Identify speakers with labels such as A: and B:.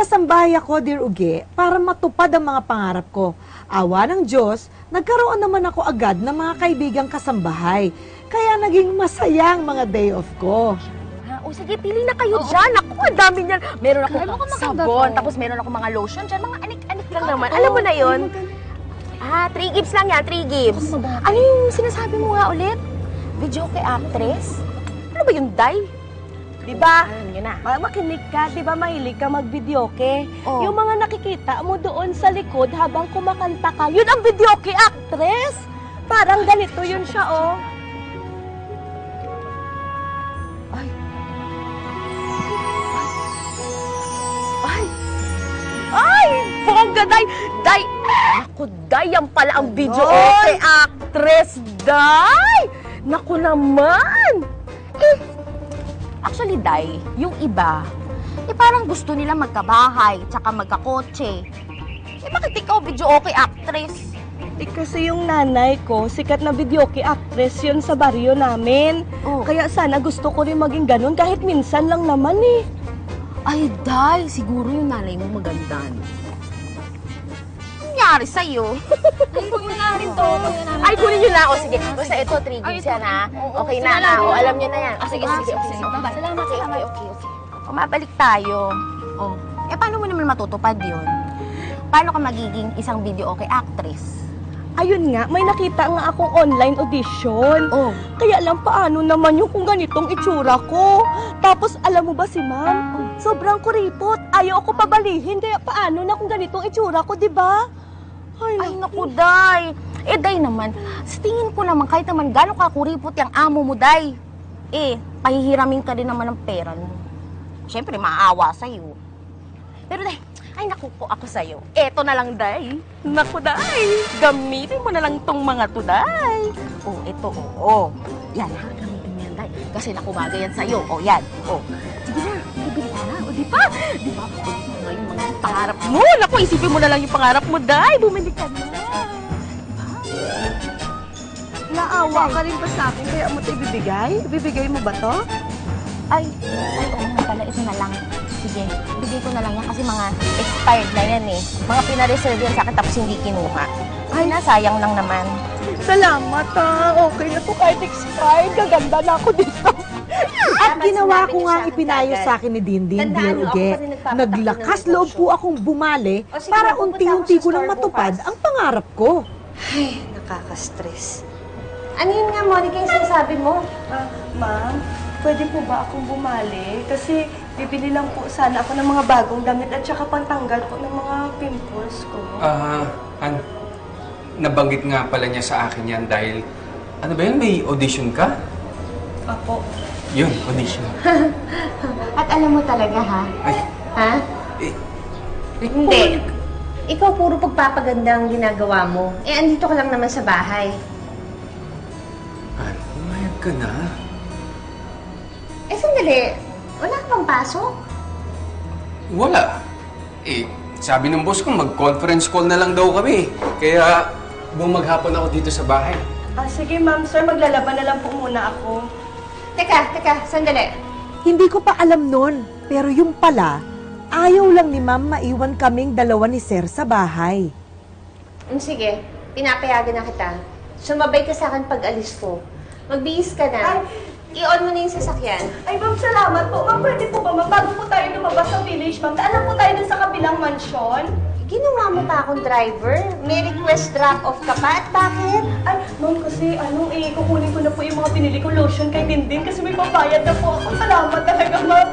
A: Nagkasambahay ako, Dear Uge, para matupad ang mga pangarap ko. Awa ng Diyos, nagkaroon naman ako agad ng mga kaibigang kasambahay. Kaya naging masaya ang mga day off ko.
B: O sige, pili na kayo dyan. Ako, ang dami niyan. Meron ako sabon,
C: to.
B: tapos meron ako mga lotion dyan. Mga anik-anik lang naman. Alam mo na yun? 3 gifts lang yan, 3 gifts. Ano yung sinasabi mo nga ulit? Video kay actress? Ano ba yung Day?
C: Diba?
B: Alam niyo na.
C: Makinig ka, diba mahilig ka mag-videoke?
B: Oh.
C: Yung mga nakikita mo doon sa likod habang kumakanta ka, yun ang videoke actress! Parang ganito yun siya, oh.
B: Ay. Ay. Ay! Bongga, Day! Day! Naku, Day, yan pala ang video kay actress, Day! Naku naman! Actually, Day, yung iba, parang gusto nila magkabahay, tsaka magkakotse. Bakit ikaw video okay actress?
C: Kasi yung nanay ko, sikat na videoke actress yun sa baryo namin.
B: Oh.
C: Kaya sana gusto ko rin maging ganun kahit minsan lang naman eh.
B: Ay, Day, siguro yung nanay mo maganda. Nangyari sa'yo?
D: Ay, kunin na rin to.
B: Ay, kunin nyo na ako. Sige, basta ito, 3 gifts yan, ha? Okay na, ha? O, alam nyo na yan. O, sige.
D: Salamat.
B: Okay. O, mabalik tayo. O, paano mo naman matutupad yun? Paano ka magiging isang video okay actress?
C: Ayun nga, may nakita nga akong online audition.
B: Oh.
C: Kaya lang paano naman yung kung ganitong itsura ko. Tapos alam mo ba si ma'am, sobrang kuripot. Ayaw ako pabalihin. Kaya paano na kung ganitong itsura ko, di ba?
B: Ay, naku, Day. Day naman, sa tingin ko naman, kahit naman gano'ng kakuripot yung amo mo, Day, pahihiramin ka din naman ng pera mo. Siyempre, maawa sa'yo. Pero, Day, ay, naku po ako sa'yo. Eto na lang, Day. Naku, Day. Gamitin mo na lang tong mga to, Day. Oh, eto, oh. Yan, ha? Gamitin mo yan, Day. Kasi nakumaga yan sa'yo. Oh, yan. Oh. Sige na, bibili ka na. O, di ba? Di ba? O, yung mga pangarap mo. Naku, isipin mo na lang yung pangarap mo, Day. Bumili ka na.
C: Naawa ka rin ba sa akin kaya mo ito ibibigay? Ibibigay mo ba to?
B: Ay, oo nga pala. Ito na lang. Sige, bigay ko na lang yan kasi mga expired na yan eh. Mga pina-reserve yan sa akin tapos hindi kinuha. Ay, nasayang lang naman.
C: Salamat Okay na to kahit expired. Gaganda na ako dito.
A: At ginawa ko nga ang ipinayo sa akin ni Dindin, Dear Uge. Naglakas loob po akong bumali para unti-unti ko lang matupad ang pangarap ko.
D: Ay, nakaka-stress. Ano yun nga, Monica, yung sinasabi mo?
C: Ma'am, pwede po ba akong bumali? Kasi bibili lang po sana ako ng mga bagong damit at saka pantanggal po ng mga pimples ko.
E: Nabanggit nga pala niya sa akin yan dahil, ano ba yun, may audition ka?
C: Apo.
E: Yun, audition.
D: At alam mo talaga, ha?
E: Ay,
D: Ha? Hindi. Ikaw puro pagpapaganda ang ginagawa mo. Andito ka lang naman sa bahay.
E: umayag ka na.
D: Sandali. Wala ka pang pasok?
E: Wala. Sabi ng boss ko, mag-conference call na lang daw kami. Kaya, bumaghapon ako dito sa bahay.
C: Sige ma'am, sir, maglalaban na lang po muna ako.
D: Teka, sandali.
A: Hindi ko pa alam nun, pero yung pala, ayaw lang ni Ma'am maiwan kaming dalawa ni Sir sa bahay.
D: Sige, pinapayagan na kita. Sumabay ka sa akin pag alis ko. Magbihis ka na. I-on mo na yung sasakyan.
C: Ay ma'am, salamat po. Ma'am, pwede po ba ma'am, bago po tayo lumabas sa village ma'am, daanan po tayo dun sa kabilang mansyon?
D: Ginawa mo pa akong driver? May request drop-off ka pa? At bakit?
C: Ay, ma'am, kasi kukunin ko na po yung mga binili kong lotion kay Dindin kasi may pabayad na po ako. Salamat talaga, ma'am.